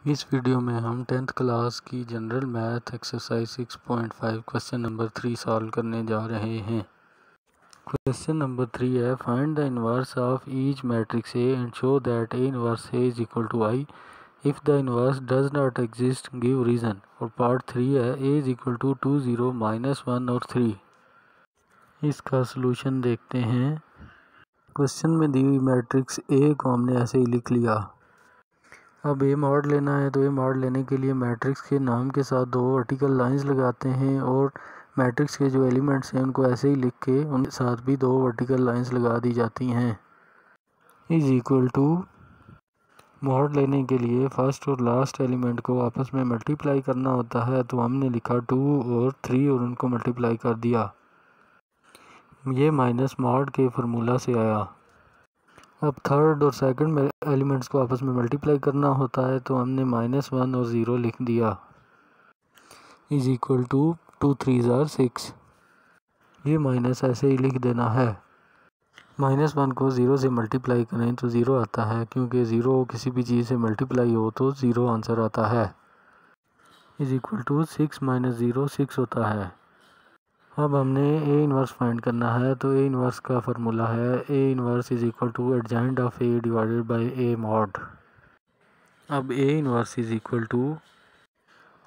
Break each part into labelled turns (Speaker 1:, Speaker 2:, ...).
Speaker 1: इस वीडियो में हम 10th क्लास की general math exercise 6.5 question number 3 solve करने जा रहे हैं। क्वेश्चन नंबर 3 है find the inverse of each matrix A and show that A inverse A is equal to I if the inverse does not exist give reason. और part 3 है ए is equal to 2 0 -1 और 3। इसका solution देखते हैं। Question में दी हुई matrix A को हमने ऐसे ही लिख लिया। अब ए मॉड लेना है तो ए मॉड लेने के लिए मैट्रिक्स के नाम के साथ दो वर्टिकल लाइंस लगाते हैं और मैट्रिक्स के जो एलिमेंट्स हैं उनको ऐसे ही लिख के उनके साथ भी दो वर्टिकल लाइंस लगा दी जाती हैं। इज इक्वल टू मॉड लेने के लिए फर्स्ट और लास्ट एलिमेंट को आपस में मल्टीप्लाई करना होता है, तो हमने लिखा 2 और 3 और उनको मल्टीप्लाई कर दिया। ये माइनस मॉड के फार्मूला से आया। अब थर्ड और सेकंड एलिमेंट्स को आपस में मल्टीप्लाई करना होता है, तो हमने -1 और 0 लिख दिया। इज इक्वल टू 2 3 ज़ार 6। ये माइनस ऐसे ही लिख देना है। -1 को 0 से मल्टीप्लाई करें तो 0 आता है, क्योंकि 0 किसी भी चीज़ से मल्टीप्लाई हो तो 0 आंसर आता है। इज इक्वल टू 6 - 0 6 होता है। अब हमने ए इनवर्स फाइंड करना है, तो ए इनवर्स का फार्मूला है A inverse is equal to adjoint of A divided by A mod. अब A inverse is equal to,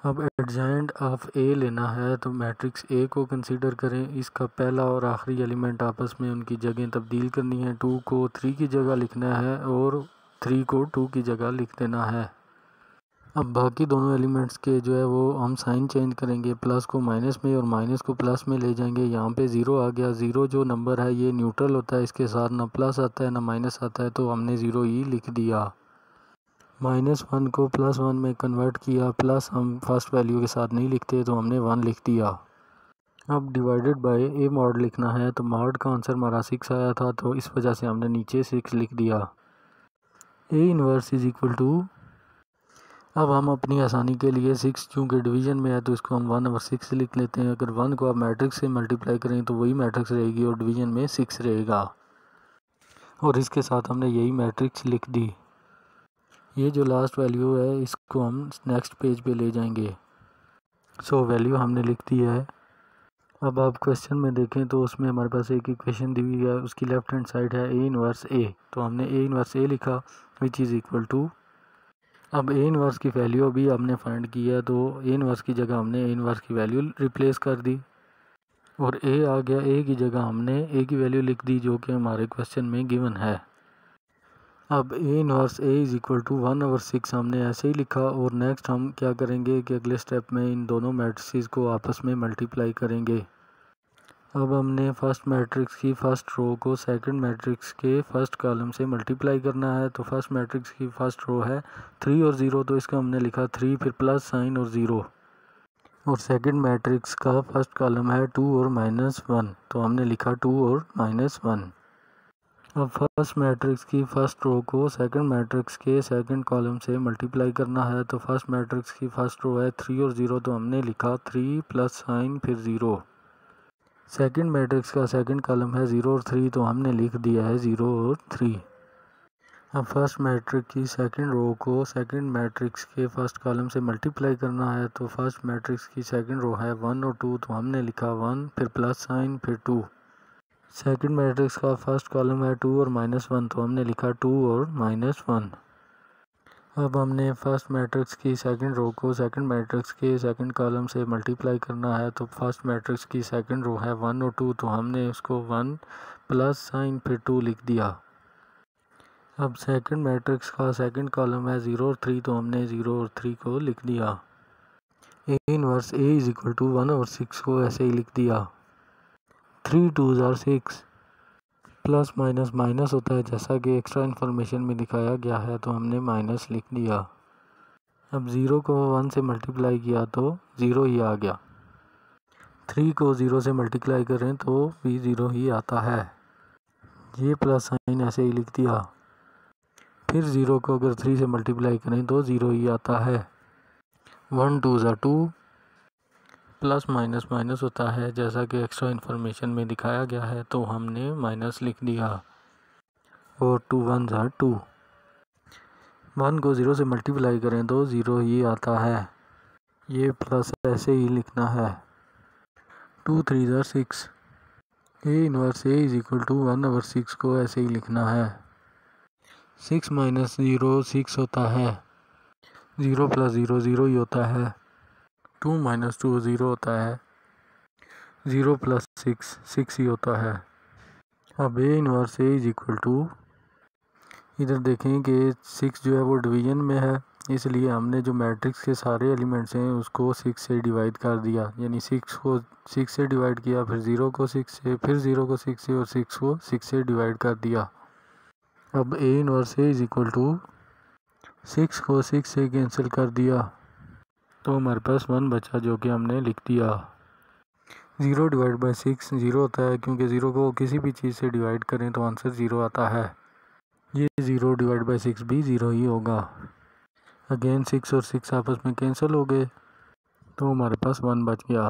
Speaker 1: अब एडजॉइंट ऑफ ए लेना है तो मैट्रिक्स ए को कंसीडर करें। इसका पहला और आखिरी एलिमेंट आपस में उनकी जगह तब्दील करनी है। 2 को 3 की जगह लिखना है और 3 को 2 की जगह लिख देना है। अब बाकी दोनों एलिमेंट्स के जो है वो हम साइन चेंज करेंगे, प्लस को माइनस में और माइनस को प्लस में ले जाएंगे। यहाँ पे 0 आ गया। 0 जो नंबर है ये न्यूट्रल होता है, इसके साथ ना प्लस आता है ना माइनस आता है, तो हमने 0 ही लिख दिया। -1 को +1 में कन्वर्ट किया, प्लस हम फर्स्ट वैल्यू के साथ नहीं लिखते तो हमने 1 लिख दिया। अब डिवाइडेड बाय ए मॉड लिखना है, तो मॉड का आंसर हमारा 6 आया था, तो इस वजह से हमने नीचे 6 लिख दिया। A inverse is equal to, अब हम अपनी आसानी के लिए 6 चूँकि डिवीज़न में है तो इसको हम 1/6 लिख लेते हैं। अगर 1 को आप मैट्रिक्स से मल्टीप्लाई करें तो वही मैट्रिक्स रहेगी और डिवीज़न में 6 रहेगा, और इसके साथ हमने यही मैट्रिक्स लिख दी। ये जो लास्ट वैल्यू है इसको हम नेक्स्ट पेज पे ले जाएंगे। सो वैल्यू हमने लिख दी है। अब आप क्वेश्चन में देखें तो उसमें हमारे पास एक इक्वेशन दी हुई है, उसकी लेफ्ट हैंड साइड है ए इनवर्स ए, तो हमने ए इनवर्स ए लिखा विच इज़ इक्वल टू, अब ए इनवर्स की वैल्यू अभी हमने फाइंड की है, तो ए इनवर्स की जगह हमने ए इनवर्स की वैल्यू रिप्लेस कर दी और ए आ गया। ए की जगह हमने ए की वैल्यू लिख दी जो कि हमारे क्वेश्चन में गिवन है। अब A inverse A is equal to 1/6 हमने ऐसे ही लिखा, और नेक्स्ट हम क्या करेंगे कि अगले स्टेप में इन दोनों मैट्रिक्स को आपस में मल्टीप्लाई करेंगे। अब हमने फर्स्ट मैट्रिक्स की फर्स्ट रो को सेकंड मैट्रिक्स के फर्स्ट कॉलम से मल्टीप्लाई करना है, तो फर्स्ट मैट्रिक्स की फर्स्ट रो है 3 और 0, तो इसका हमने लिखा 3 फिर प्लस साइन और 0। और सेकंड मैट्रिक्स का फर्स्ट कॉलम है 2 और -1, तो हमने लिखा 2 और -1। अब फर्स्ट मैट्रिक्स की फर्स्ट रो को सेकंड मैट्रिक्स के सेकंड कॉलम से मल्टीप्लाई करना है, तो फर्स्ट मैट्रिक्स की फर्स्ट रो है 3 और 0, तो हमने लिखा 3 प्लस साइन फिर 0। सेकंड मैट्रिक्स का सेकंड कॉलम है 0 और 3, तो हमने लिख दिया है 0 और 3। अब फर्स्ट मैट्रिक्स की सेकंड रो को सेकंड मैट्रिक्स के फर्स्ट कॉलम से मल्टीप्लाई करना है, तो फर्स्ट मैट्रिक्स की सेकंड रो है 1 और 2, तो हमने लिखा 1 फिर प्लस साइन फिर 2। सेकंड मैट्रिक्स का फर्स्ट कॉलम है 2 और -1, तो हमने लिखा 2 और -1। अब हमने फर्स्ट मैट्रिक्स की सेकंड रो को सेकंड मैट्रिक्स के सेकंड कॉलम से मल्टीप्लाई करना है, तो फर्स्ट मैट्रिक्स की सेकंड रो है 1 और 2, तो हमने उसको 1 प्लस साइन फिर 2 लिख दिया। अब सेकंड मैट्रिक्स का सेकंड कॉलम है 0 और 3, तो हमने 0 और 3 को लिख दिया। A inverse A is equal to 1/6 को ऐसे ही लिख दिया। 3 2 ज़ार 6, प्लस माइनस माइनस होता है जैसा कि एक्स्ट्रा इन्फॉर्मेशन में दिखाया गया है, तो हमने माइनस लिख दिया। अब 0 को 1 से मल्टीप्लाई किया तो 0 ही आ गया। 3 को 0 से मल्टीप्लाई करें तो भी 0 ही आता है। ये प्लस साइन ऐसे ही लिख दिया। फिर 0 को अगर 3 से मल्टीप्लाई करें तो 0 ही आता है। 1 2 ज़ार 2, प्लस माइनस माइनस होता है जैसा कि एक्स्ट्रा इन्फॉर्मेशन में दिखाया गया है, तो हमने माइनस लिख दिया। और 2 1 ज़ार 2। 1 को 0 से मल्टीप्लाई करें तो 0 ही आता है, ये प्लस ऐसे ही लिखना है। 2 3 ज़ा 6, A inverse A is equal to 1/6 को ऐसे ही लिखना है। 6 माइनस 0 6 होता है, 0 प्लस 0 0 ही होता है। 2 माइनस 2 0 होता है, 0 प्लस 6 6 ही होता है। अब A inverse A is equal to, इधर देखें कि 6 जो है वो डिवीजन में है, इसलिए हमने जो मैट्रिक्स के सारे एलिमेंट्स हैं उसको 6 से डिवाइड कर दिया, यानी 6 को 6 से डिवाइड किया, फिर 0 को 6 से, फिर 0 को 6 से और 6 को 6 से डिवाइड कर दिया। अब A inverse A is equal to 6 को 6 से कैंसिल कर दिया तो हमारे पास 1 बचा, जो कि हमने लिख दिया। 0 डिवाइड बाई 6 0 होता है, क्योंकि 0 को किसी भी चीज़ से डिवाइड करें तो आंसर 0 आता है। ये 0 डिवाइड बाई 6 भी 0 ही होगा। अगेन 6 और 6 आपस में कैंसिल हो गए तो हमारे पास 1 बच गया।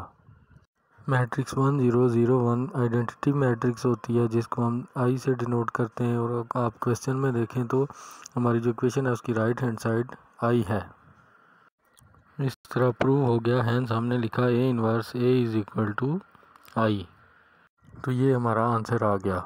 Speaker 1: मैट्रिक्स 1 0 0 1 आइडेंटिटी मैट्रिक्स होती है, जिसको हम आई से डिनोट करते हैं, और आप क्वेश्चन में देखें तो हमारी जो इक्वेशन है उसकी राइट हैंड साइड आई है। इस तरह प्रूव हो गया, हैंस हमने लिखा A inverse A is equal to I, तो ये हमारा आंसर आ गया।